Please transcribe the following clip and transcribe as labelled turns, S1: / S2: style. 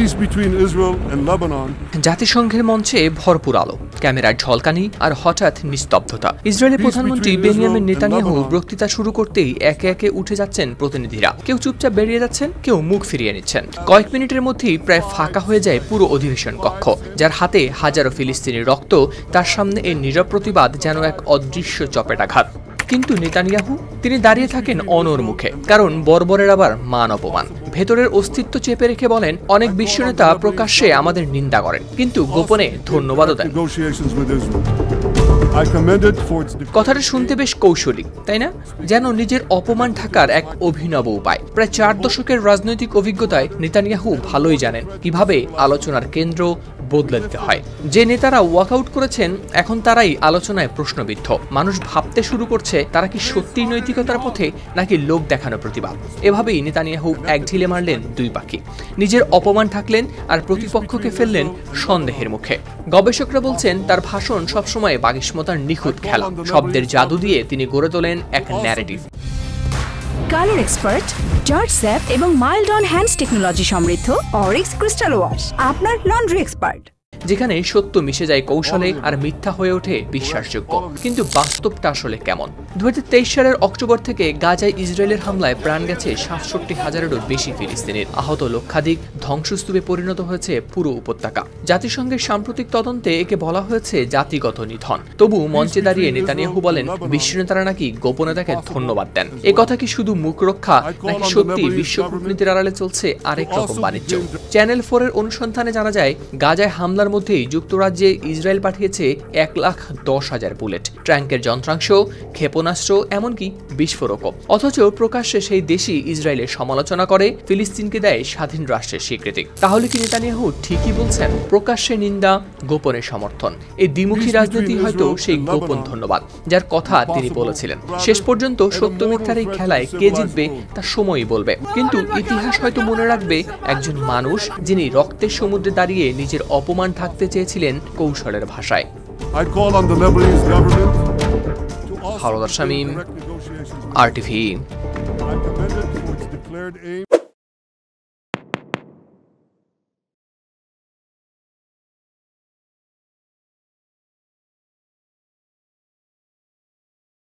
S1: peace between Israel and Lebanon.
S2: জাতিসংঘের মঞ্চে ভরপুর আলো, ক্যামেরার ঝলকানি আর হঠাৎ নিস্তব্ধতা। ইসরায়েলি প্রধানমন্ত্রী বেনিয়ামিন নেতানিয়াহু বক্তৃতা শুরু করতেই একে একে উঠে যাচ্ছেন প্রতিনিধিরা। কেউ চুপচাপ বেরিয়ে যাচ্ছেন, কেউ মুখ ফিরিয়ে নিচ্ছেন। কয়েক মিনিটের মধ্যেই প্রায় ফাঁকা হয়ে যায় পুরো অধিবেশন কক্ষ, যার হাতে হাজারো ফিলিস্তিনি রক্ত। তার সামনে এই নীরব প্রতিবাদ যেন এক অদৃশ্য চপেটাঘাত। কিন্তু নেতানিয়াহু তিনি দাঁড়িয়ে থাকেন অনড় মুখে, কারণ বর্বরের আবার মান অপমান। ভেতরের অস্তিত্ব চেপে রেখে বলেন, অনেক বিশ্বনেতা প্রকাশ্যে আমাদের নিন্দা করেন, কিন্তু গোপনে ধন্যবাদও দেন। কথাটা শুনতে বেশ কৌশলী, তাই না? যেন নিজের অপমান ঢাকার এক অভিনব উপায়। প্রায় 4 দশকের রাজনৈতিক অভিজ্ঞতায় নেতানিয়াহু ভালোই জানেন কিভাবে আলোচনার কেন্দ্র বদলে দিতে হয়। যে নেতারা ওয়াকআউট করেছেন, এখন তারাই আলোচনায় প্রশ্নবিদ্ধ। মানুষ ভাবতে শুরু করছে, তারা কি সত্যিই নৈতিকতার পথে, নাকি লোক দেখানো প্রতিবাদ। এভাবেই নেতানিয়াহু এক ঢিলে মারলেন 2 পাখি। নিজের অপমান ঢাকলেন আর প্রতিপক্ষকে ফেললেন সন্দেহের মুখে। গবেষকরা বলছেন, তার ভাষণ সবসময় বাগিস্মতার নিখুঁত খেলা। শব্দের জাদু দিয়ে তিনি গড়ে তোলেন এক narrative.
S3: Colour expert, George sap এবং মাইল্ড অন হ্যান্ডস টেকনোলজি সমৃদ্ধ অরিক্স ক্রিস্টাল ওয়াশ আপনার লন্ড্রি এক্সপার্ট,
S2: যেখানে সত্য মিশে যায় কৌশলে আর মিথ্যা হয়ে ওঠে বিশ্বাসযোগ্য। কিন্তু বাস্তবটা আসলে কেমন? 2023 সালের অক্টোবর থেকে গাজায় ইসরায়েলের হামলায় প্রাণ গেছে 67,000-এরও বেশি ফিলিস্তিনির। আহত লক্ষাধিক, ধ্বংসস্তূপে পরিণত হয়েছে পুরো উপত্যকা। জাতিসংঘের সাম্প্রতিক তদন্তে একে বলা হয়েছে জাতিগত নিধন। তবু মঞ্চে দাঁড়িয়ে নেতানিয়াহু বলেন, বিশ্বনেতারা নাকি গোপনে তাকে ধন্যবাদ দেন। এ কথা কি শুধু মুখ রক্ষা, নাকি সত্যি বিশ্ব কূটনীতির আড়ালে চলছে আরেক রকম বাণিজ্য? চ্যানেল 4 এর অনুসন্ধানে জানা যায়, গাজায় হামলার মধ্যেই যুক্তরাজ্যে ইসরায়েল পাঠিয়েছে 1,10,000 বুলেট, ট্যাঙ্কের যন্ত্রাংশ, ক্ষেপণাস্ত্র, এমনকি বিস্ফোরকও। অথচ প্রকাশ্যে সেই দেশই ইসরায়েলের সমালোচনা করে, ফিলিস্তিনকে দেয় স্বাধীন রাষ্ট্রের স্বীকৃতি। তাহলে কি নেতানিয়াহু ঠিকই বলছেন? প্রকাশ্যে নিন্দা, গোপনে সমর্থন, এই দ্বিমুখী রাজনীতি হয়তো সেই গোপন ধন্যবাদ যার কথা তিনি বলেছিলেন। শেষ পর্যন্ত সত্য মিথ্যার এই খেলায় কে জিতবে তা সময়ই বলবে। কিন্তু ইতিহাস হয়তো মনে রাখবে একজন মানুষ যিনি রক্তের সমুদ্রে দাঁড়িয়ে নিজের অপমান থাকতে চেয়েছিলেন কৌশলের ভাষায়। হাওলাদার শামীম, RTV।